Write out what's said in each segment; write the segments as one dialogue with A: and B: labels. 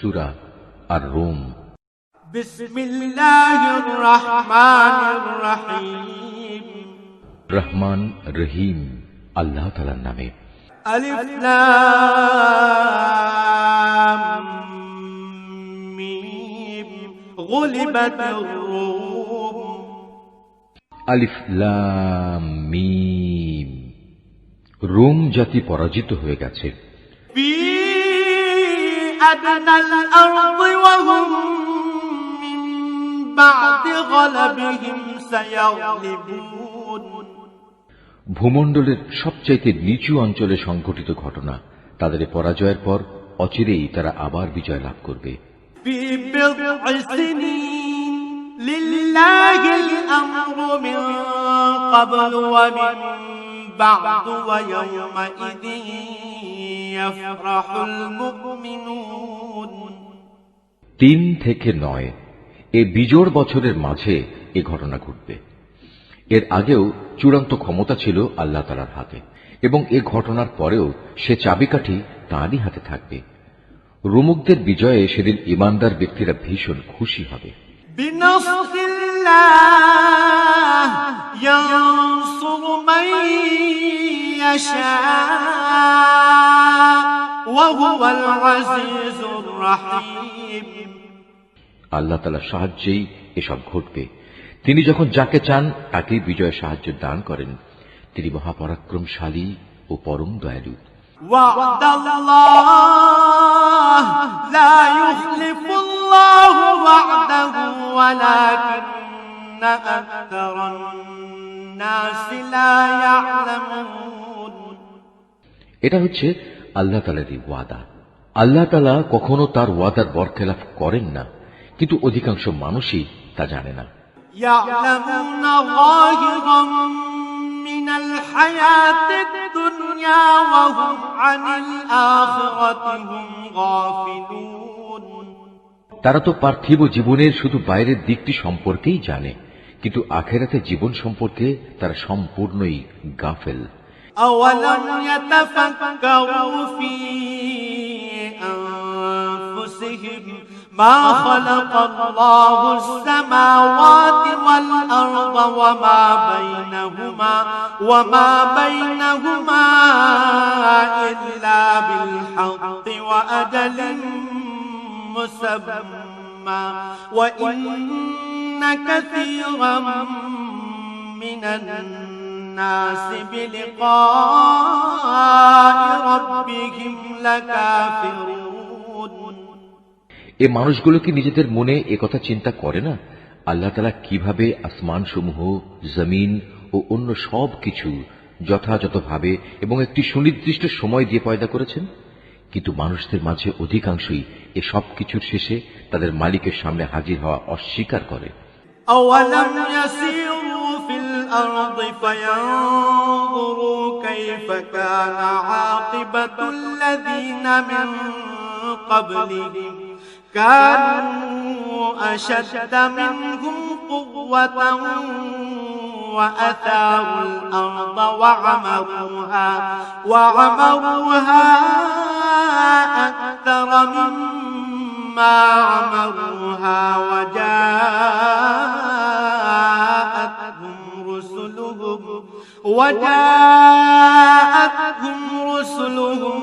A: সূরা আর-রুম।
B: বিসমিল্লাহির রহমানির রহিম।
A: রহমান রহিম আল্লাহ তাআলার নামে।
B: আলিফ লাম মিম গুলিবাতির রুম।
A: আলিফ লাম মিম, রোম জাতি পরাজিত হয়ে গেছে।
B: ফি আদনাল আরদি ওয়া হুম মিন বা'দি গলাবিহিম সায়াগলিবুন।
A: ভূমণ্ডলের সবচাইতে নিচু অঞ্চলে সংঘটিত ঘটনা, তাদের পরাজয়ের পর অচিরেই তারা আবার বিজয় লাভ করবে।
B: ফি বিদ'i সিনিন লিল্লাহিল আমরু মিন ক্বাবলু ওয়া মিন বা'দু ওয়া ইয়াওমাইযিন ইয়াফরাহুল মুমিনুন।
A: 3 থেকে 9 এ বিজোড় বছরের মাঝে এ ঘটনা ঘটবে। এর আগেও চূড়ান্ত ক্ষমতা ছিল আল্লাহ তাআলার হাতে, এবং এ ঘটনার পরেও সে চাবিকাঠি তাঁরই হাতে থাকবে। রোমকদের বিজয়ে সেদিন ঈমানদার ব্যক্তিরা ভীষণ খুশি হবে।
B: বিনাসরিল্লাহ ইয়ানসুরু মান ইয়াশা ওয়া হুয়াল আজিজুর রাহিম।
A: আল্লাহ তাআলার সাহায্যেই এসব ঘটবে। তিনি যখন যাকে চান তাকেই বিজয় সাহায্য দান করেন। তিনি মহাপরাক্রমশালী ও পরম দয়ালু।
B: ওয়া'দাল্লাহ লা ইউখলিফুল্লাহু ওয়া'দাহু ওয়ালাকিন্না আকতারান নাসি লা ইয়া'লামুন।
A: এটা হচ্ছে আল্লাহ তাআলারই ওয়াদা। আল্লাহ তাআলা কখনো তার ওয়াদার বরখেলাফ করেন না, কিন্তু অধিকাংশ মানুষই তা জানে না।
B: يعلمون ظاهرا من الحياة الدنيا وهم عن الآخرة هم غافلون।
A: তারা তো পার্থিব জীবনের শুধু বাইরের দিকটি সম্পর্কেই জানে, কিন্তু আখিরাতের জীবন সম্পর্কে তারা সম্পূর্ণই গাফেল।
B: أولم يتفكروا في أنفسهم ما خلق الله السماوات والأرض وما بينهما إلا بالحق وأجل مسمى وإن كثيرا من الناس بلقاء ربهم لكافرون।
A: এ মানুষগুলো কি নিজেদের মনে একথা চিন্তা করে না, আল্লাহ তাআলা কিভাবে আসমান সমূহ, জমিন ও অন্য সব কিছু যথাযথভাবে এবং একটি সুনির্দিষ্ট সময় দিয়ে পয়দা করেছেন? কিন্তু মানুষদের মাঝে অধিকাংশই এ সব কিছুর শেষে তাদের মালিকের সামনে হাজির হওয়া অস্বীকার করে।
B: أولم يسيروا في الأرض فينظروا كيف كان عاقبة الذين من قبلهم كانوا أشد منهم قوة وأثاروا الأرض وعمروها أكثر مما عمروها وجاءتهم رسلهم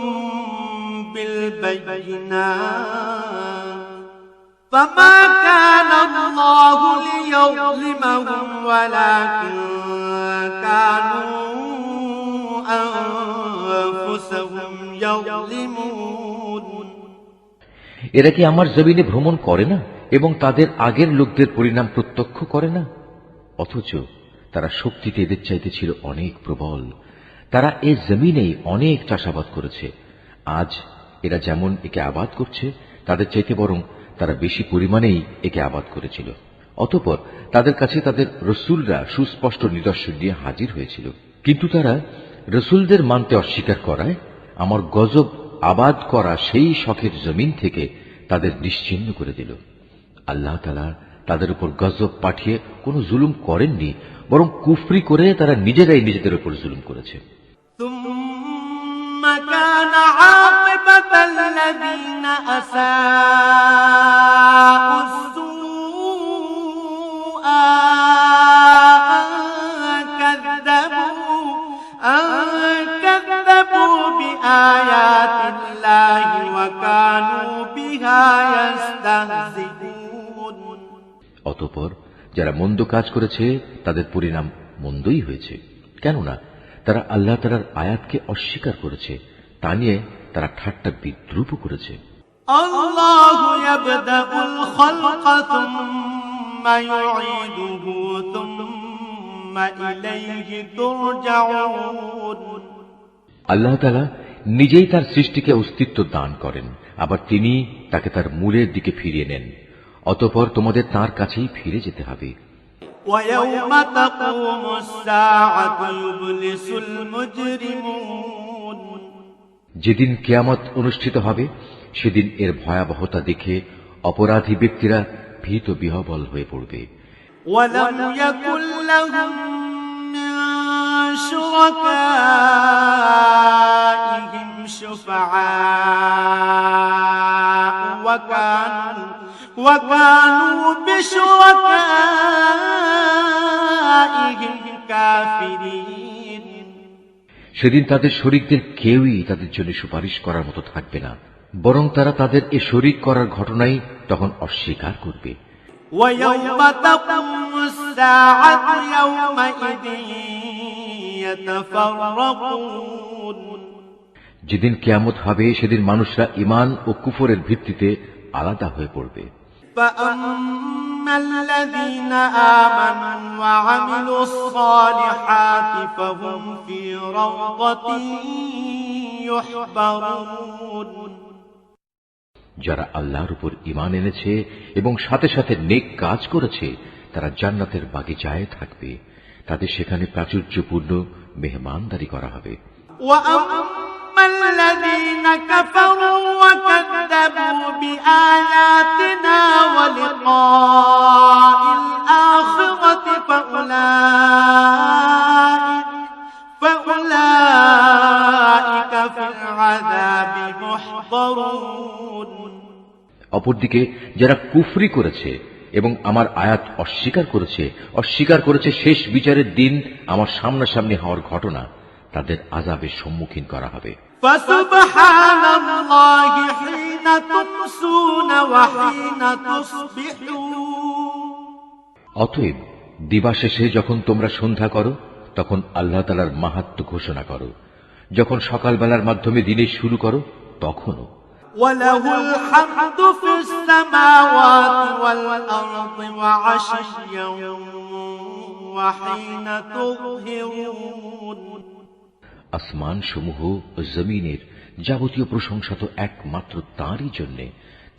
B: بالبينات فما كان الله ليظلمهم ولكن كانوا أنفسهم يظلمون।
A: এরা কি আমার জমিনে ভ্রমণ করে না এবং তাদের আগের লোকদের পরিণাম প্রত্যক্ষ করে না? অথচ তারা শক্তিতে এদের চাইতে ছিল অনেক প্রবল। তারা এ জমিনেই অনেক চাষাবাদ করেছে। আজ এরা যেমন একে আবাদ করছে, তাদের চাইতে বরং তারা বেশি পরিমাণেই একে আবাদ করেছিল। অতঃপর তাদের কাছে তাদের রসুলরা সুস্পষ্ট নিদর্শন নিয়ে হাজির হয়েছিল, কিন্তু তারা রসুলদের মানতে অস্বীকার করায় আমার গজব আবাদ করা সেই শখের জমিন থেকে তাদের নিশ্চিহ্ন করে দিল। আল্লাহ তাআলা তাদের উপর গজব পাঠিয়ে কোনো জুলুম করেননি, বরং কুফরি করে তারা নিজেরাই নিজেদের উপর জুলুম করেছে।
B: ثم كان عاقبة عاقبة الذين أساءوا السوء أن كذبوا بآيات الله وكانوا بها يستهزئون
A: অতঃপর যারা মন্দ কাজ করেছে তাদের পরিণাম মন্দই হয়েছে, কেননা তারা আল্লাহ তাআলার আয়াতকে অস্বীকার করেছে, তা নিয়ে তারা ঠাট্টা বিদ্রূপ করেছে।
B: الله يبدأ الخلق ثم يعيده ثم إليه ترجعون
A: আল্লাহ তাআলা নিজেই তার সৃষ্টিকে অস্তিত্ব দান করেন, আবার তিনি তাকে তার মূলের দিকে ফিরিয়ে নেন, অতঃপর তোমাদের তার কাছেই ফিরে যেতে হবে।
B: ويوم تقوم الساعة يبلس المجرمون
A: যেদিন কিয়ামত অনুষ্ঠিত হবে সেদিন এর ভয়াবহতা দেখে অপরাধী ব্যক্তিরা ভীত বিহ্বল হয়ে পড়বে।
B: ولم يكن لهم من شركائهم شفعاء وكانوا بشركائهم كافرين
A: সেদিন তাদের শরীকদের কেউই তাদের জন্য সুপারিশ করার মতো থাকবে না, বরং তারা তাদের এ শরীক করার ঘটনাই তখন অস্বীকার করবে।
B: ويوم تقوم الساعة يومئذ يتفرقون
A: যেদিন কিয়ামত হবে সেদিন মানুষরা ঈমান ও কুফরের ভিত্তিতে আলাদা হয়ে পড়বে।
B: فأما الذين آمنوا وعملوا الصالحات فهم في روضة يحبرون
A: যারা আল্লাহর উপর ঈমান এনেছে এবং সাথে সাথে নেক কাজ করেছে তারা জান্নাতের বাগিচায় থাকবে, তাদের সেখানে প্রাচুর্যপূর্ণ মেহমানদারি করা হবে।
B: وأما الذين كفروا وكذبوا بآياتنا ولقاء الآخرة فأولئك في العذاب محضرون
A: অপরদিকে যারা কুফরি করেছে এবং আমার আয়াত অস্বীকার করেছে শেষ বিচারের দিন আমার সামনাসামনি হওয়ার ঘটনা, তাদের আযাবের সম্মুখীন করা হবে।
B: فسبحان الله حين تمسون وحين تصبحون
A: অতএব দিবাশেষে যখন তোমরা সন্ধ্যা করো তখন আল্লাহ তাআলার মাহাত্ম্য ঘোষণা করো, যখন সকালবেলার মাধ্যমে দিনের শুরু করো তখনও।
B: وله الحمد في السماوات والأرض وعشيا وحين تظهرون
A: আসমান সমূহ ও জমিনের যাবতীয় প্রশংসা তো একমাত্র তাঁরই জন্যে।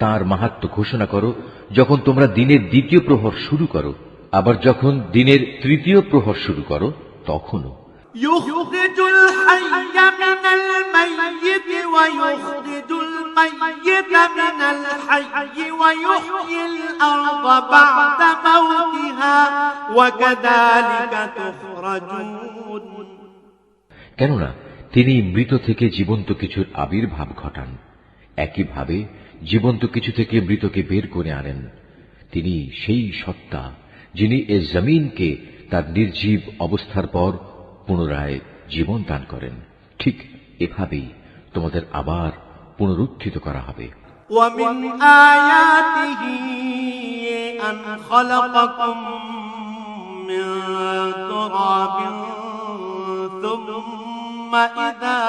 A: তাঁর মাহাত্ম্য ঘোষণা করো যখন তোমরা দিনের দ্বিতীয় প্রহর শুরু করো, আবার যখন দিনের তৃতীয় প্রহর শুরু করো তখনও।
B: يخرج الحي من الميت ويخرج الميت من الحي ويحيي الأرض بعد موتها وكذلك تخرجون
A: কেননা তিনি মৃত থেকে জীবন্ত কিছুর আবির্ভাব ঘটান, একইভাবে জীবন্ত কিছু থেকে মৃতকে বের করে আনেন। তিনি সেই সত্তা যিনি এ জমিনকে তার নির্জীব অবস্থার পর পুনরায় জীবন দান করেন। ঠিক এভাবেই তোমাদের আবার পুনরুত্থিত করা হবে।
B: ومن آياته أن خلقكم من تراب ثم إذا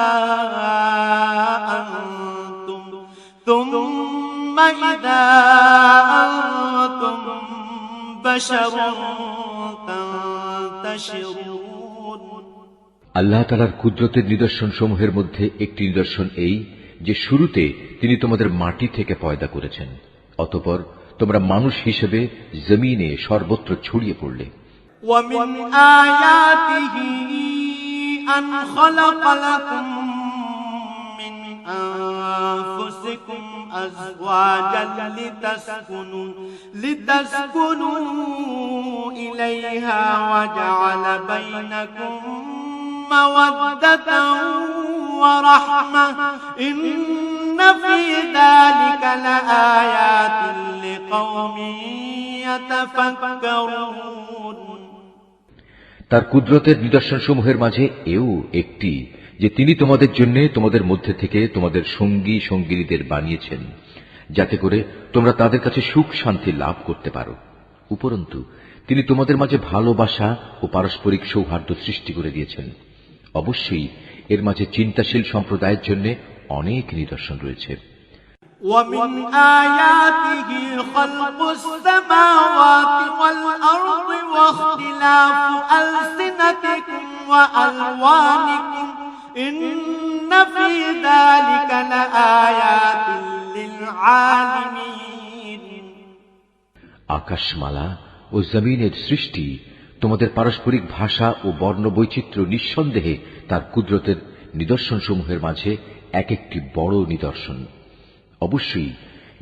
B: أنتم بشر تنتشرون
A: আল্লাহ তাআলার কুদরতের নিদর্শন সমূহের মধ্যে একটি নিদর্শন এই যে শুরুতে তিনি তোমাদের মাটি থেকে পয়দা করেছেন, অতঃপর তোমরা মানুষ হিসেবে জমিনে সর্বত্র ছড়িয়ে পড়লে।
B: ومن آياته أن خلق لكم من أنفسكم أزواجا لتسكنوا إليها وجعل بينكم مودة ورحمة إن في ذلك لآيات لقوم يتفكرون
A: তার কুদরতের নিদর্শনসমূহের মাঝে এও একটি যে তিনি তোমাদের জন্য তোমাদের মধ্যে থেকে তোমাদের সঙ্গী সঙ্গিনীদের বানিয়েছেন, যাতে করে তোমরা তাদের কাছে সুখ শান্তি লাভ করতে পারো। উপরন্তু তিনি তোমাদের মাঝে ভালোবাসা ও পারস্পরিক সৌহার্দ্য সৃষ্টি করে দিয়েছেন। অবশ্যই এর মাঝে চিন্তাশীল সম্প্রদায়ের জন্য অনেক নিদর্শন রয়েছে।
B: ومن آياته خلق السماوات والأرض واختلاف ألسنتكم وألوانكم إن في ذلك لآيات للعالمين
A: আকাশমালা ও জমিনের সৃষ্টি, তোমাদের পারস্পরিক ভাষা ও বর্ণ বৈচিত্র্য নিঃসন্দেহে তার কুদরতের নিদর্শনসমূহের মাঝে এক একটি বড় নিদর্শন। অবশ্যই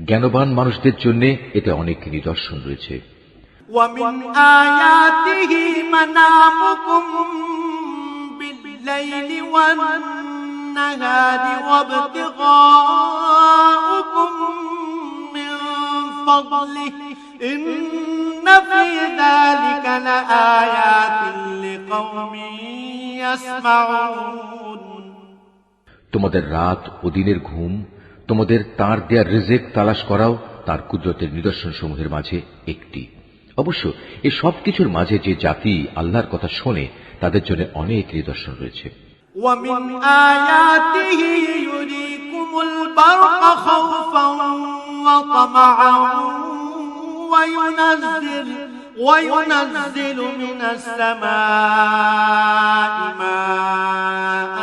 A: জ্ঞানবান মানুষদের জন্য এতে অনেক নিদর্শন রয়েছে।
B: ومن آياته منامكم بالليل والنهار وابتغاؤكم من فضله إن في ذلك لآيات لقوم يسمعون
A: তোমাদের রাত ও দিনের ঘুম, তোমাদের তার দেয়া রিজিক তালাশ করাও তার কুদরতের নিদর্শনসমূহের মাঝে একটি। অবশ্য এই সব কিছুর মাঝে যে জাতি আল্লাহর কথা শোনে তাদের জন্য অনেক নিদর্শন রয়েছে।
B: ومن آياته يريكم البرق خوفا وطمعا وينزل من السماء ماء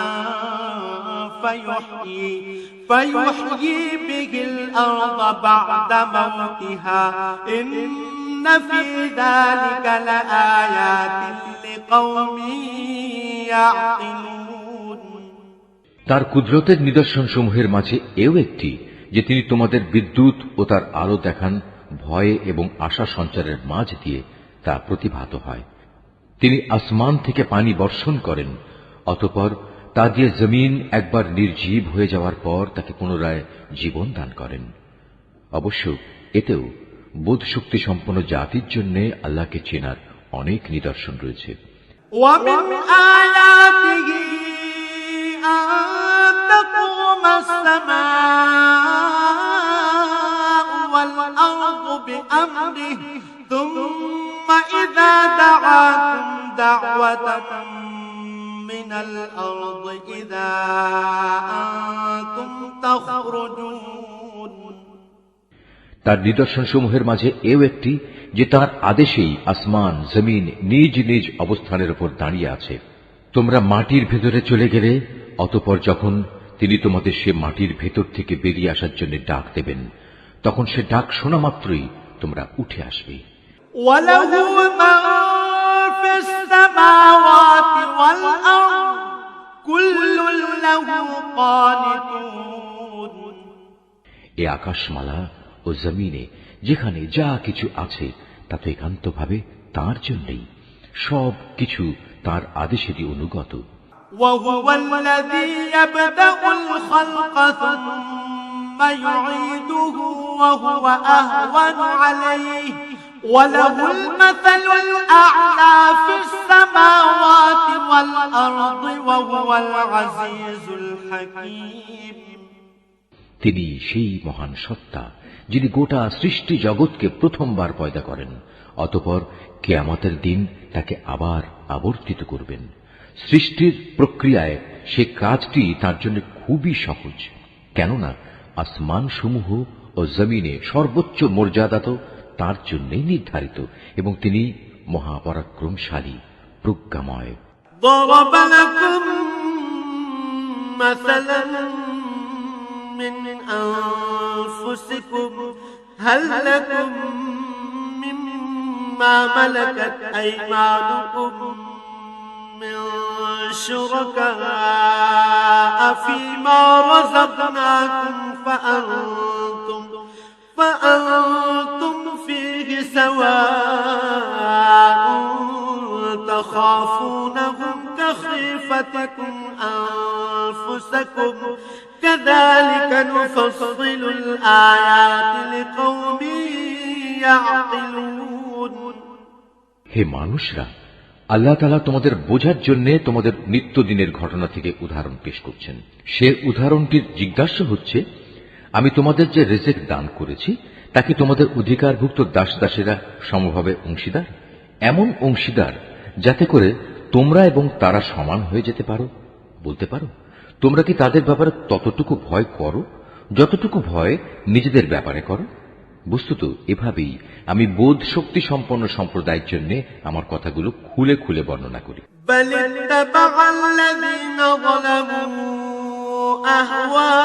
B: فيحيي به الأرض بعد موتها إن في ذلك لآيات لقوم يعقلون
A: তার কুদরতের নিদর্শনসমূহের মাঝে এও একটি যে তিনি তোমাদের বিদ্যুৎ ও তার আলো দেখান ভয়ে এবং আশা সঞ্চারের মাঝ দিয়ে তা প্রতিভাত হয়। তিনি আসমান থেকে পানি বর্ষণ করেন, অতঃপর তা দিয়ে জমিন একবার নির্জীব হয়ে যাওয়ার পর তাকে পুনরায় জীবন দান করেন। অবশ্য এতেও বোধ শক্তি সম্পন্ন জাতির জন্য আল্লাহকে চেনার অনেক নিদর্শন রয়েছে।
B: ومن آياته أن تقوم السماء والأرض بأمره ثم إذا دعاكم دعوة من الأرض إذا أنتم تخرجون
A: তার নিদর্শনসমূহের মাঝে এও একটি যে তার আদেশেই আসমান জমিন নিজ নিজ অবস্থানের উপর দাঁড়িয়ে আছে। তোমরা মাটির ভেতরে চলে গেলে অতঃপর যখন তিনি তোমাদের সে মাটির ভেতর থেকে বেরিয়ে আসার জন্য ডাক দেবেন, তখন সে ডাক শোনা মাত্রই তোমরা উঠে আসবে।
B: وله من في السماوات والأرض كل له قانتون
A: এ আকাশমালা ও জমিনে যেখানে যা কিছু আছে তা তো একান্তভাবে তাঁর জন্যই, সব কিছু তাঁর আদেশেরই অনুগত।
B: وهو الذي يبدأ الخلق ثم يعيده وهو أهون عليه وله المثل الأعلى في السماوات والأرض وهو العزيز الحكيم
A: তিনি সেই মহান সত্তা যিনি গোটা সৃষ্টি জগৎকে প্রথমবার পয়দা করেন, অতঃপর কিয়ামতের দিন তাকে আবার আবর্তিত করবেন। সৃষ্টির প্রক্রিয়ায় সে কাজটি তার জন্য খুবই সহজ, কেননা আসমান সমূহ ও জমিনে সর্বোচ্চ মর্যাদা তো তার জন্যই নির্ধারিত এবং তিনি মহাপরাক্রমশালী প্রজ্ঞাময়।
B: ضرب لكم مثلا من أنفسكم هل لكم مما ملكت أيمانكم من شركاء فيما رزقناكم فأنتم فيه سواء تخافونهم كخيفتكم كذلك نفصل الآيات لقوم يعقلون
A: হে মানুষরা, আল্লাহ তাআলা তোমাদের বোঝার জন্য তোমাদের নিত্যদিনের ঘটনা থেকে উদাহরণ পেশ করছেন। সে উদাহরণটির জিজ্ঞাসা হচ্ছে, আমি তোমাদের যে রিজিক দান করেছি তাকে তোমাদের অধিকারভুক্ত দাস দাসেরা সমভাবে অংশীদার, এমন অংশীদার যাতে করে তোমরা এবং তারা সমান হয়ে যেতে পারো। বলতে পারো, তোমরা কি তাদের ব্যাপারে ততটুকু ভয় করো যতটুকু ভয় নিজেদের ব্যাপারে করো? বস্তুত এভাবেই আমি বোধ শক্তি সম্পন্ন সম্প্রদায়ের জন্য আমার কথাগুলো খুলে খুলে বর্ণনা করি।
B: بل اتبع الذين ظلموا أهواءهم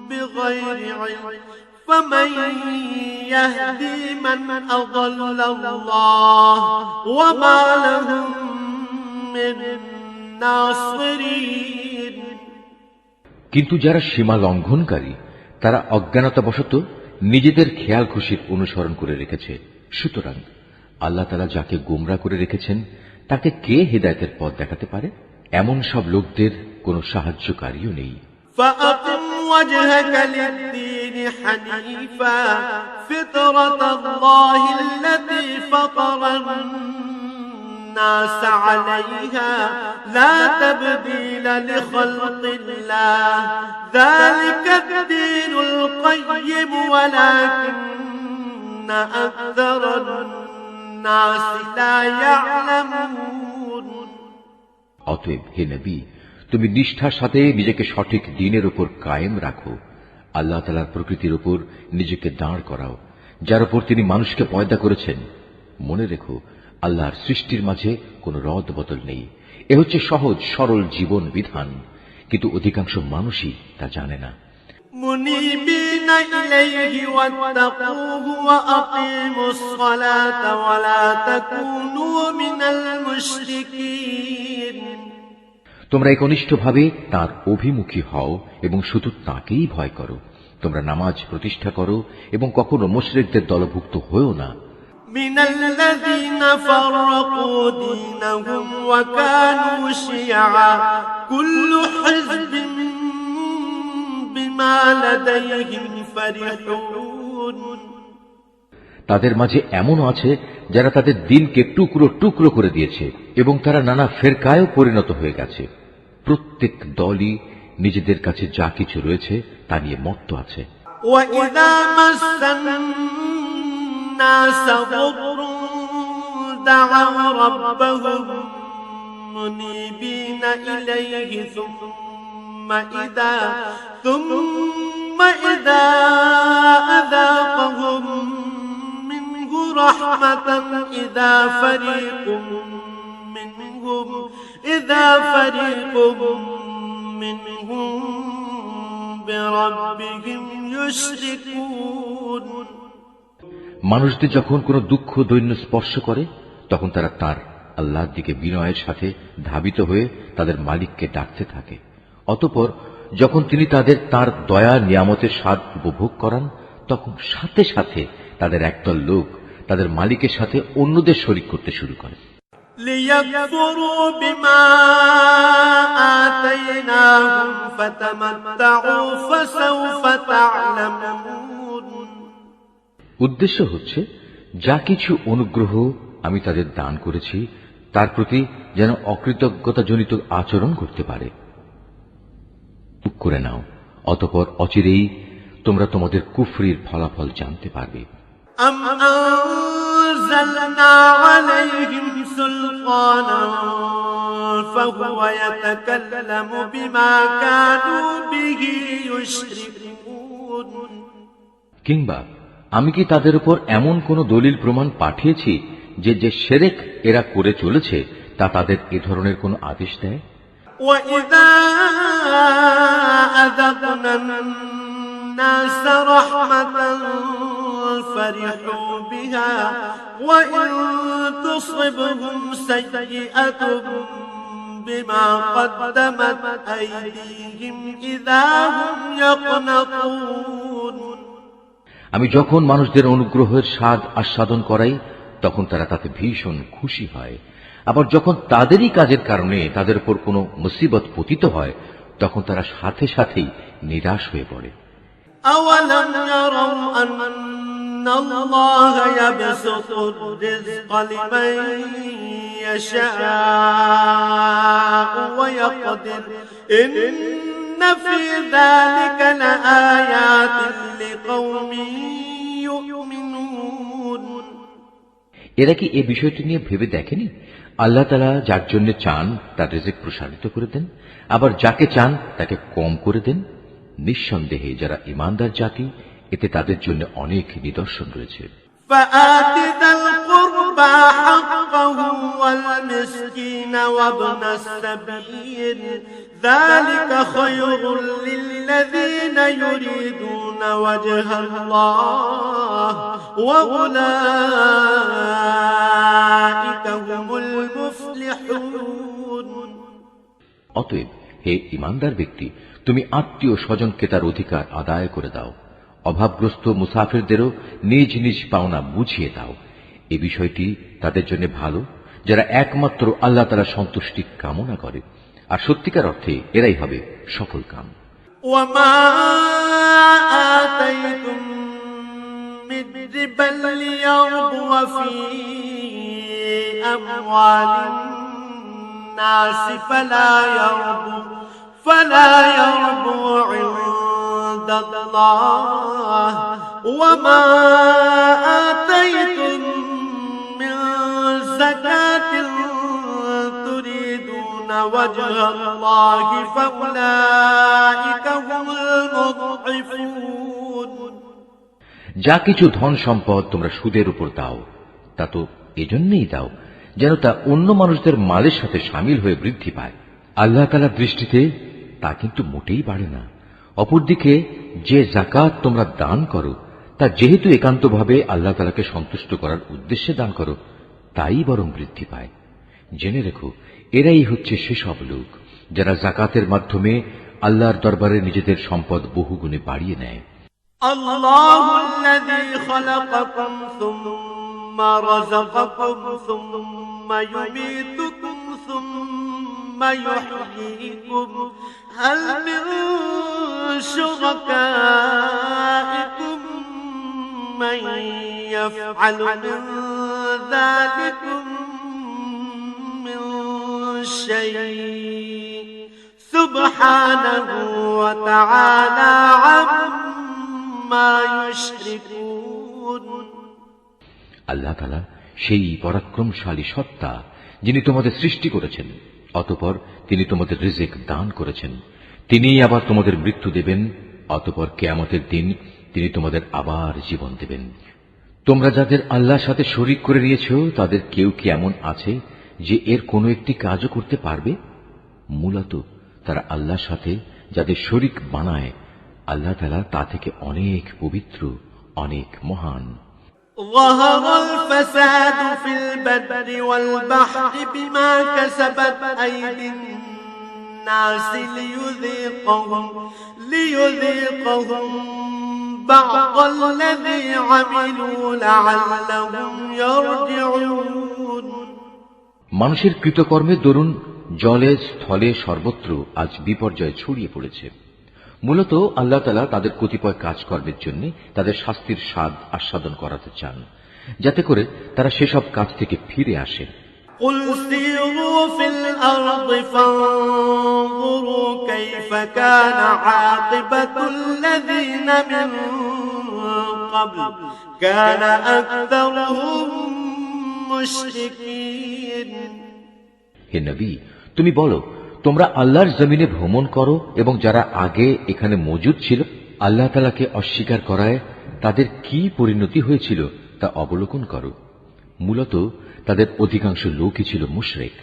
B: بغير علم فمن يهدي من أضل الله وما لهم من ناصرين
A: কিন্তু যারা সীমা লঙ্ঘনকারী তারা অজ্ঞানতাবশত নিজেদের খেয়াল খুশির অনুসরণ করে রেখেছে। সুতরাং আল্লাহ তাআলা যাকে গোমরা করে রেখেছেন তাকে কে হেদায়েতের পথ দেখাতে পারে? এমন সব লোকদের কোনো সাহায্যকারীও নেই।
B: فأقم وجهك للدين حنيفا فطرة الله التي فطر الناس عليها لا تبديل لخلق الله ذلك الدين القيم ولكن أكثر الناس لا يعلمون
A: অতএব হে নবী, তুমি নিষ্ঠার সাথে নিজেকে সঠিক দ্বীনের উপর কায়েম রাখো। আল্লাহ তাআলার প্রকৃতির উপর নিজেকে দাঁড় করাও, যার উপর তিনি মানুষকে পয়দা করেছেন। মনে রেখো, আল্লাহর সৃষ্টির মাঝে কোনো রদ বদল নেই। এ হচ্ছে সহজ সরল জীবন বিধান, কিন্তু অধিকাংশ মানুষই তা জানে না।
B: منيبين إليه واتقوه وأقيموا الصلاة ولا تكونوا من المشركين
A: তোমরা একনিষ্ঠভাবে তাঁর অভিমুখী হও এবং শুধু তাঁকেই ভয় করো। তোমরা নামাজ প্রতিষ্ঠা করো এবং কখনো মুশরিকদের দলভুক্ত হয়েও না।
B: من الذين فرقوا دينهم وكانوا شيعا كل حزب بما لديهم فرحون
A: তাদের মাঝে এমন আছে যারা তাদের দিনকে টুকরো টুকরো করে দিয়েছে এবং তারা নানা ফেরকায়ও পরিণত হয়ে গেছে। প্রত্যেক দলই নিজেদের কাছে যা কিছু রয়েছে তা নিয়ে মত্ত আছে।
B: وإذا مس الناس ضر دعوا ربهم منيبين إليه ثم إذا أذاقهم منه رحمة إذا فريق منهم بربهم يشركون
A: মানুষদের যখন কোনো দুঃখ দৈন্য স্পর্শ করে তখন তারা তার আল্লাহর দিকে বিনয়ের সাথে ধাবিত হয়ে তাদের মালিককে ডাকতে থাকে। অতঃপর যখন তিনি তাদের তার দয়া নিয়ামতের স্বাদ উপভোগ করান তখন সাথে সাথে তাদের একদল লোক তাদের মালিকের সাথে অন্যদের শরীক করতে শুরু করে।
B: ليكفروا بما آتيناهم فتمتعوا فسوف تعلمون
A: উদ্দেশ্য হচ্ছে যা কিছু অনুগ্রহ আমি তাদের দান করেছি তার প্রতি যেন অকৃতজ্ঞতাজনিত আচরণ করতে পারে। চুপ করে নাও, অতঃপর অচিরেই তোমরা তোমাদের কুফরির ফলাফল জানতে পারবে।
B: أم أنزلنا عليهم سلطانا فهو يتكلم بما كانوا به يشركون
A: কিংবা আমি কি তাদের উপর এমন কোন দলিল প্রমাণ পাঠিয়েছি যে যে শিরক এরা করে চলেছে তা তাদের এ ধরনের কোন আদেশ দেয়?
B: وإذا أذقنا الناس رحمة فرحوا بها وإن تصبهم سيئة بما قدمت أيديهم إذا هم يقنطون
A: আমি যখন মানুষদের অনুগ্রহের স্বাদ আস্বাদন করাই তখন তারা তাতে ভীষণ খুশি হয়, আবার যখন তাদেরই কাজের কারণে তাদের উপর কোনো মুসিবত পতিত হয়, তখন তারা সাথে সাথেই নিরাশ হয়ে পড়ে।
B: أولم يروا أن الله يبسط الرزق لمن يشاء ويقدر إن في ذلك لآيات لقوم يؤمنون।
A: এরা কি এ বিষয়টি নিয়ে ভেবে দেখেনি? আল্লাহ তাআলা যার জন্য চান তার রিজিক প্রসারিত করে দেন, আবার যাকে চান তাকে কম করে দেন। নিঃসন্দেহে যারা ঈমানদার জাতি, এতে তাদের জন্য অনেক নিদর্শন রয়েছে।
B: فآت ذا القربى حقه والمسكين وابن السبيل ذلك خير للذين يريدون وجه الله وأولئك هم المفلحون।
A: অতএব হে ঈমানদার ব্যক্তি, তুমি আত্মীয় স্বজনকে তার অধিকার আদায় করে দাও, অভাবগ্রস্ত মুসাফিরদেরও নিজ নিজ পাওনা বুঝিয়ে দাও। এ বিষয়টি তাদের জন্য ভালো যারা একমাত্র আল্লাহ তাআলার সন্তুষ্টি কামনা করে, আর সত্যিকার অর্থে এরাই হবে সফল কাম।
B: وما آتيتم من ربا ليربو في أموال الناس فلا يربو عند الله وما آتيتم من زكاة تريدون وجه الله فأولئك هم المضعفون।
A: যা কিছু ধন সম্পদ তোমরা সুদের উপর দাও, তা তো এজন্যই দাও যেন তা অন্য মানুষদের মালের সাথে শামিল হয়ে বৃদ্ধি পায়। আল্লাহ তাআলার দৃষ্টিতে তা কিন্তু মোটেই বাড়ে না। অপরদিকে যে যাকাত তোমরা দান করো, তা যেহেতু একান্তভাবে আল্লাহ তাআলাকে সন্তুষ্ট করার উদ্দেশ্যে দান করো, তাই বরং বৃদ্ধি পায়। জেনে রেখো, এরাই হচ্ছে সেসব লোক যারা যাকাতের মাধ্যমে আল্লাহর দরবারে নিজেদের সম্পদ বহুগুণে বাড়িয়ে নেয়।
B: الله الذي خلقكم ثم رزقكم ثم يميتكم ثم يحييكم هل من شركائكم من يفعل من ذلكم من شيء سبحانه وتعالى عما يشركون।
A: আল্লাহ তাআলা সেই পরাক্রমশালী সত্তা যিনি তোমাদের সৃষ্টি করেছেন, অতঃপর তিনি তোমাদের রিজিক দান করেছেন। তিনিই আবার তোমাদের মৃত্যু দেবেন, অতঃপর কিয়ামতের দিন তিনি তোমাদের আবার জীবন দেবেন। তোমরা যাদের আল্লাহর সাথে শরীক করে নিয়েছ, তাদের কেউ কি এমন আছে যে এর কোনো একটি কাজও করতে পারবে? মূলত তারা আল্লাহর সাথে যাদের শরীক বানায়, আল্লাহ তাআলা তা থেকে অনেক পবিত্র, অনেক মহান।
B: ظهر الفساد في البر والبحر بما كسبت أيدي الناس ليذيقهم بعض الذي عملوا لعلهم يرجعون।
A: মানুষের কৃতকর্মের দরুন জলে স্থলে সর্বত্র আজ বিপর্যয় ছড়িয়ে পড়েছে। মূলত আল্লাহ তাআলা তাদের কতিপয় কাজকর্মের জন্য তাদের শাস্তির স্বাদ আস্বাদন করাতে চান, যাতে করে তারা সেসব কাজ থেকে ফিরে আসে।
B: قل سيروا في الأرض فانظروا كيف كان عاقبة الذين من قبل كان أكثرهم مشركين।
A: হে নবী, তুমি বলো, তোমরা আল্লাহর জমিনে ভ্রমণ করো এবং যারা আগে এখানে মজুদ ছিল আল্লাহ তাআলাকে অস্বীকার করায় তাদের কি পরিণতি হয়েছিল তা অবলোকন করো। মূলত তাদের অধিকাংশ লোকই ছিল মুশরিক।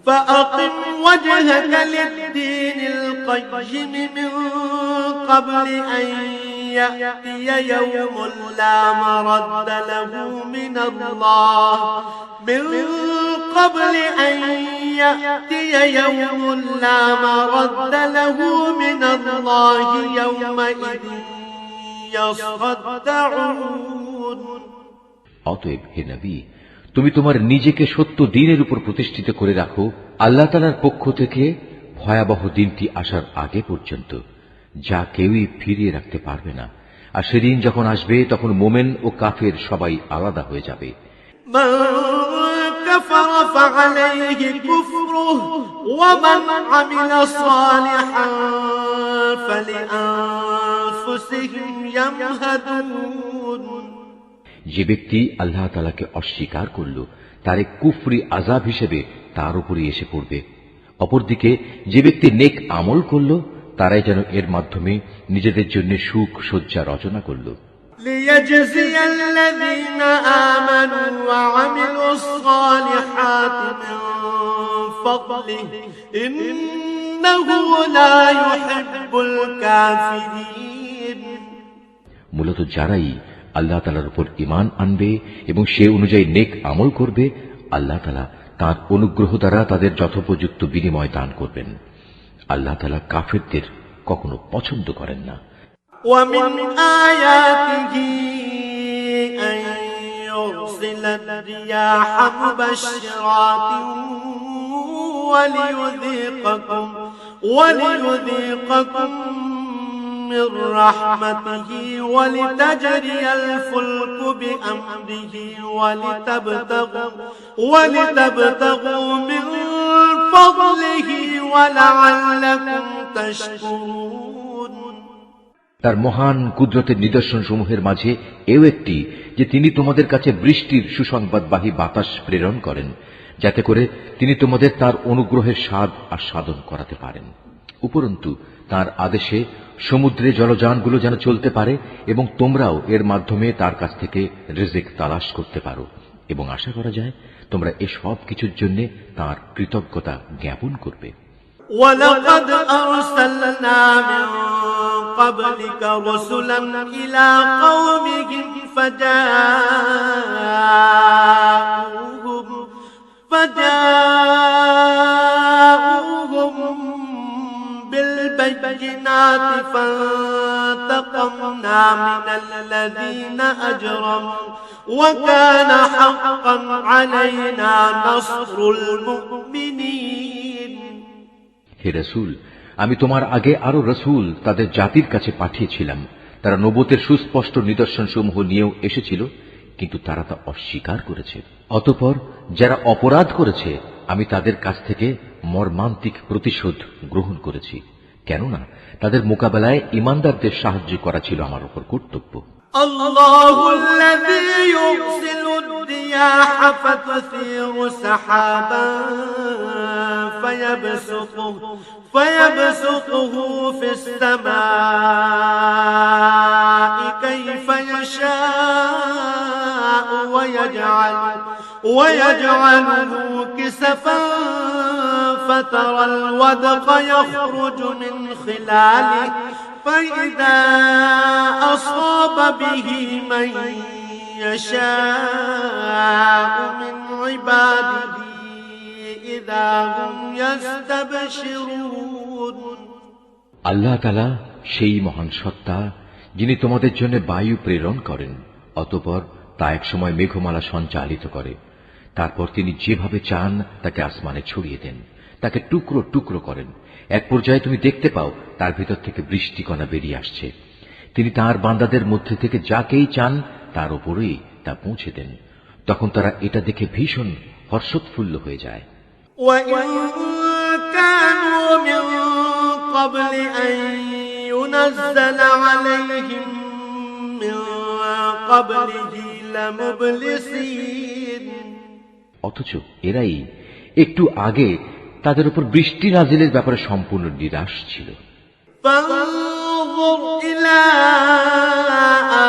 B: فأقم وجهك للدين القيم من قبل أن يأتي يوم لا مرد له من الله من قبل أن يأتي يوم لا مرد له من الله يومئذ يصدعون।
A: অতএব হে নবী, তুমি তোমার নিজেকে সত্য দ্বীনের উপর প্রতিষ্ঠিত করে রাখো আল্লাহ তাআলার পক্ষ থেকে ভয়াবহ দিনটি আসার আগে পর্যন্ত, যা কেউই ফিরিয়ে রাখতে পারবে না। আর সেদিন যখন আসবে তখন মোমেন ও কাফের সবাই আলাদা হয়ে যাবে।
B: من كفر فعليه كفره ومن عمل صالحا فلأنفسهم يمهدون।
A: যে ব্যক্তি আল্লাহ তাআলাকে অস্বীকার করল তার এক কুফরি আযাব হিসেবে তার উপরই এসে পড়বে। অপরদিকে যে ব্যক্তি নেক আমল করল তারাই যেন এর মাধ্যমে নিজেদের জন্য সুখ সজ্জা রচনা করল।
B: ليجزي الذين آمنوا وعملوا الصالحات من فضله إنه لا يحب الكافرين।
A: মূলত যারাই আল্লাহ তাআলার উপর ঈমান আনবে এবং সে অনুযায়ী নেক আমল করবে, আল্লাহ তাআলা তাঁর অনুগ্রহ দ্বারা তাদের যথোপযুক্ত বিনিময় দান করবেন। আল্লাহ তাআলা কাফিরদের কখনো পছন্দ করেন না।
B: ومن آياته أن يرسل الرياح مبشرات وليذيقكم من رحمته ولتجري الفلك بأمره ولتبتغوا من فضله ولعلكم تشكرون।
A: তার মহান কুদরতের নিদর্শন সমূহের মাঝে এও একটি যে তিনি তোমাদের কাছে বৃষ্টির সুসংবাদবাহী বাতাস প্রেরণ করেন, যাতে করে তিনি তোমাদের তার অনুগ্রহের স্বাদ আস্বাদন করাতে পারেন। উপরন্তু তার আদেশে সমুদ্রে জলযানগুলো যেন চলতে পারে এবং তোমরাও এর মাধ্যমে তার কাছ থেকে রিজিক তালাশ করতে পারো, এবং আশা করা যায় তোমরা এসব কিছুর জন্য তার কৃতজ্ঞতা জ্ঞাপন করবে।
B: ولقد أرسلنا من قبلك رسلا إلى قومهم فجاءوهم بالبينات فانتقمنا من الذين أجرموا وكان حقا علينا نصر المؤمنين।
A: হে রাসূল, আমি তোমার আগে আরো রাসূল তাদের জাতির কাছে পাঠিয়েছিলাম। তারা নবুয়তের সুস্পষ্ট নিদর্শন সমূহ নিয়েও এসেছিল, কিন্তু তারা তা অস্বীকার করেছে। অতঃপর যারা অপরাধ করেছে আমি তাদের কাছ থেকে মর্মান্তিক প্রতিশোধ গ্রহণ করেছি, কেননা তাদের মোকাবেলায় ঈমানদারদের সাহায্য করা ছিল আমার উপর কর্তব্য।
B: الله الذي يرسل الرياح فتثير سحابا فيبسطه في السماء كيف يشاء ويجعله كسفا فترى الودق يخرج من خلاله فإذا أصاب به من يشاء من عباده إذا هم يستبشرون।
A: আল্লাহ তাআলা সেই মহান সত্তা যিনি তোমাদের জন্য বায়ু প্রেরণ করেন, অতঃপর তা এক সময় মেঘমালা সঞ্চালিত করে। তারপর তিনি যেভাবে চান তাকে আসমানে ছড়িয়ে দেন, তাকে টুকরো টুকরো করেন। এক পর্যায়ে তুমি দেখতে পাও তার ভিতর থেকে বৃষ্টিকণা বেরিয়ে আসছে। তিনি তার বান্দাদের মধ্যে থেকে যাকেই চান তার উপরেই তা পৌঁছে দেন। তখন তারা এটা দেখে ভীষণ হর্ষোৎফুল্ল হয়ে যায়।
B: وَإِن كَانُوا مِن قَبْلِ أَن يُنَزَّلَ عَلَيْهِم مِّن قَبْلِهِ لَمُبْلِسِينَ।
A: অথচ এরাই একটু আগে তাদের উপর বৃষ্টি নাজিলের ব্যাপারে সম্পূর্ণ নিরাশ ছিল।
B: فانظر إلى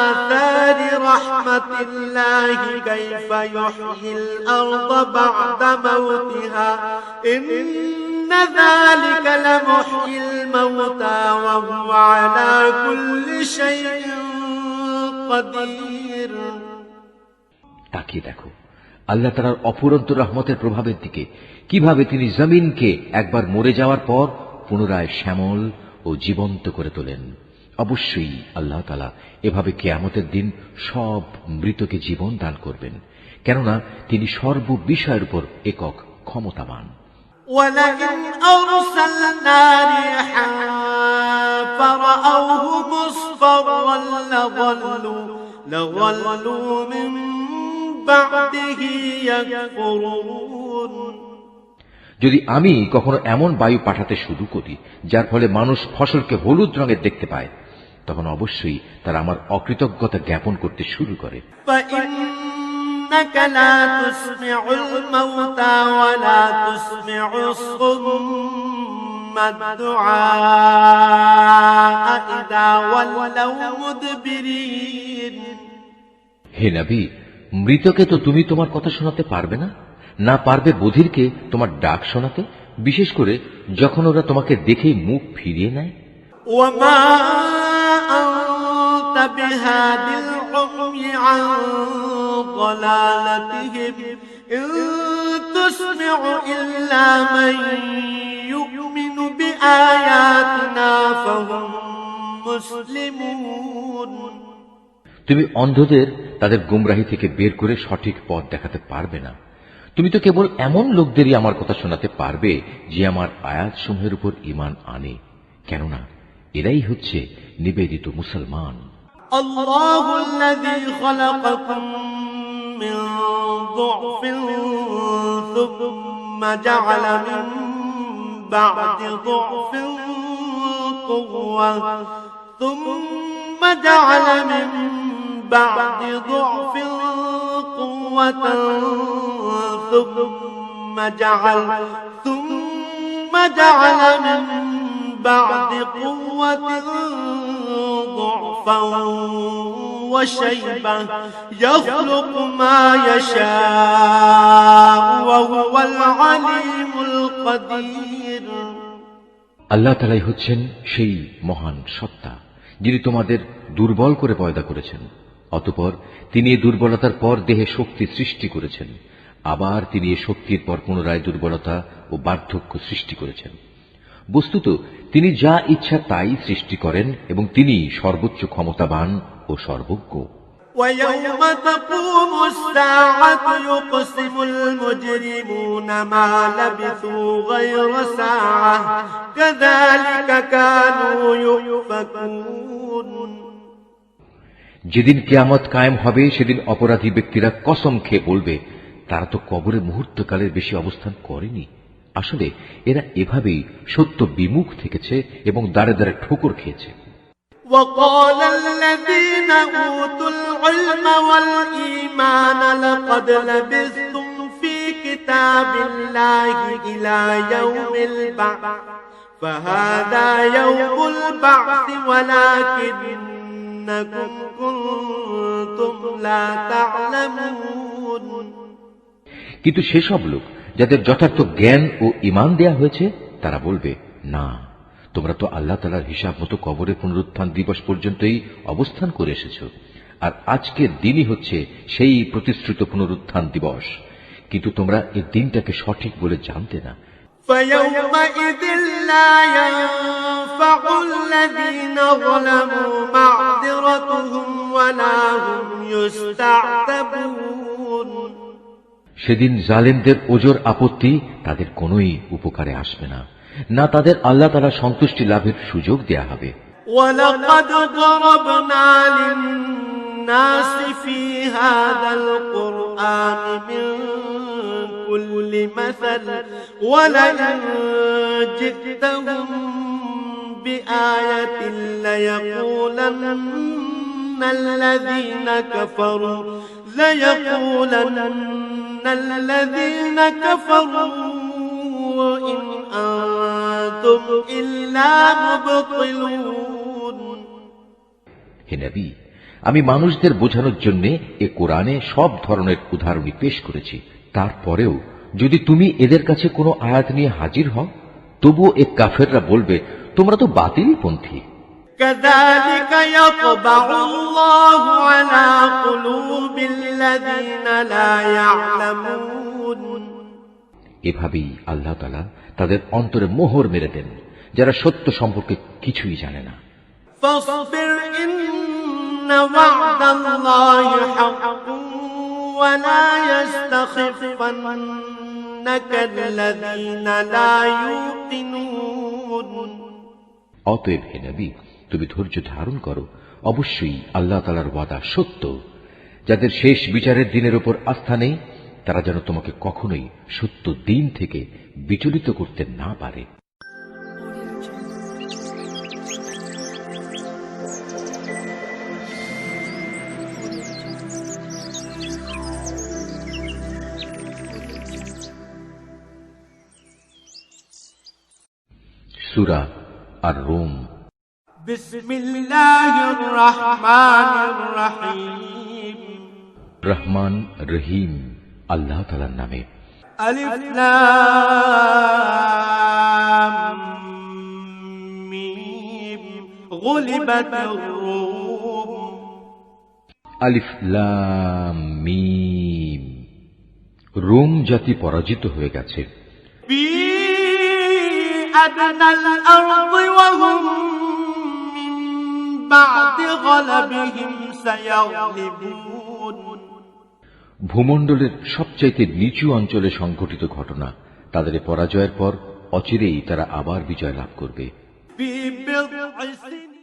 B: آثار رحمة الله كيف يحيي الأرض بعد موتها إن ذلك لمحيي الموتى وهو على كل شيء قدير।
A: তাকিয়ে দেখো আল্লাহ তাআলার অফুরন্ত রহমতের প্রভাবের দিকে, কিভাবে তিনি জমিনকে একবার মরে যাওয়ার পর পুনরায় শ্যামল ও জীবন্ত করে তোলেন। অবশ্যই আল্লাহ তাআলা এভাবে কিয়ামতের দিন সব মৃতকে জীবন দান করবেন, কেননা তিনি সর্ববিষয়ের উপর একক ক্ষমতাবান।
B: ولئن أرسلنا ريحا فرأوه مصفرا لظلوا من بعده يكفرون।
A: যদি আমি কখনো এমন বায়ু পাঠাতে শুরু করি যার ফলে মানুষ ফসলকে হলুদ রঙের দেখতে পায়, তখন অবশ্যই তারা আমার অকৃতজ্ঞতা জ্ঞাপন করতে শুরু করে।
B: فإنك لا تسمع الموتى ولا تسمع الصم الدعاء إذا ولوا مدبرين।
A: হে নবী, মৃতকে তো তুমি তোমার কথা শোনাতে পারবে না, না পারবে বধিরকে তোমার ডাক শোনাতে, বিশেষ করে যখন ওরা তোমাকে দেখেই মুখ ফিরিয়ে নেয়।
B: وما أنت بهاد العمي عن ضلالتهم إن تسمع إلا من يؤمن بآياتنا فهم مسلمون।
A: তুমি অন্ধদের তাদের গুমরাহি থেকে বের করে সঠিক পথ দেখাতে পারবে না। তুমি তো কেবল এমন লোকদেরই আমার কথা শোনাতে পারবে যে আমার আয়াতসমূহের উপর ঈমান আনে, কেননা এরাই হচ্ছে নিবেদিত মুসলমান।
B: الله الذي خلقكم من ضعف ثم جعل من بعد ضعف قوة ثم جعل من بعد ضعف قوة ثم جعل من بعد قوة ضعفا وشيبة يخلق ما يشاء وهو العليم القدير।
A: আল্লাহ তাআলাই হচ্ছেন সেই মহান সত্তা যিনি তোমাদের দুর্বল করে পয়দা করেছেন, অতঃপর তিনি এই দুর্বলতার পর দেহে শক্তি সৃষ্টি করেছেন, আবার তিনি এই শক্তির পর পুনরায় দুর্বলতা ও বার্ধক্য সৃষ্টি করেছেন। বস্তুত তিনি যা ইচ্ছা তাই সৃষ্টি করেন এবং তিনি সর্বোচ্চ ক্ষমতাবান ও সর্বজ্ঞ।
B: ويوم تقوم الساعة يقسم المجرمون ما لبثوا غير ساعة كذلك كانوا يؤفكون।
A: যেদিন কিয়ামত কায়েম হবে সেদিন অপরাধী ব্যক্তিরা কসম খেয়ে বলবে, তারা তো কবরে মুহূর্তকালের বেশি অবস্থান করেনি। আসলে এরা এভাবেই সত্য বিমুখ থেকেছে এবং দাঁড়ে দাঁড়ে ঠোকর খেয়েছে।
B: وقال الذين أوتوا العلم والإيمان لقد لبثتم في كتاب الله إلى يوم البعث فهذا يوم البعث ولكنكم كنتم لا تعلمون।
A: কিন্তু সেসব লোক যাদের যথার্থ জ্ঞান ও ঈমান দেয়া হয়েছে তারা বলবে, না, তোমরা তো আল্লাহ তাআলার হিসাব মতো কবরে পুনরুত্থান দিবস পর্যন্তই অবস্থান করে এসেছ, আর আজকের দিনই হচ্ছে সেই প্রতিশ্রুত পুনরুত্থান দিবস, কিন্তু তোমরা এই দিনটাকে সঠিক বলে জানতে না।
B: فيومئذ لا ينفع الذين ظلموا معذرتهم ولا هم يستعتبون।
A: সেদিন জালেমদের ওজর আপত্তি তাদের কোনোই উপকারে আসবে না, না তাদের আল্লাহ তাআলা সন্তুষ্টি লাভের সুযোগ দেয়া হবে।
B: وَلَقَدْ ضَرَبْنَا لِلنَّاسِ فِي هَذَا الْقُرْآنِ مِنْ كُلِّ مَثَلٍ وَلَئِنْ جِئْتَهُمْ بِآيَةٍ لَيَقُولَنَّ الَّذِينَ كَفَرُوا إِنْ أَنْتُمْ إِلَّا مُبْطِلُونَ।
A: হে নবী, আমি মানুষদের বোঝানোর জন্য এ কোরআনে সব ধরনের উদাহরণই পেশ করেছি, তারপরেও যদি তুমি এদের কাছে কোনো আয়াত নিয়ে হাজির হও, তবুও এ কাফেররা বলবে, তোমরা তো বাতিলপন্থী।
B: كذلك يطبع الله على قلوب الذين لا يعلمون।
A: এভাবেই আল্লাহ তাআলা তাদের অন্তরে মোহর মেরে দেন যারা সত্য সম্পর্কে কিছুই জানে না।
B: فاصبر إن وعد الله حق ولا يستخفنك الذين لا يوقنون
A: অতএব হে নবী, তুমি ধৈর্য ধারণ করো। অবশ্যই আল্লাহ তাআলার ওয়াদা সত্য। যাদের শেষ বিচারের দিনের উপর আস্থা নেই, তারা যেন তোমাকে কখনোই সত্য দিন থেকে বিচলিত করতে না পারে। সূরা আর-রুম।
B: বিসমিল্লাহির রহমানির রহিম।
A: রহমান রহিম আল্লাহ তাআলার নামে।
B: আলিফ লাম মিম গুলিবাতির রূম।
A: আলিফ লাম মিম, রোম জাতি পরাজিত হয়ে গেছে।
B: ফি আদনাল আরদি ওয়া হুম মিন বা'দি গলাবিহিম সায়াগলিবুন।
A: ভূমণ্ডলের সবচাইতে নিচু অঞ্চলে সংঘটিত ঘটনা। তাদের পরাজয়ের পর অচিরেই তারা আবার বিজয় লাভ করবে।
B: ফি বিদ'i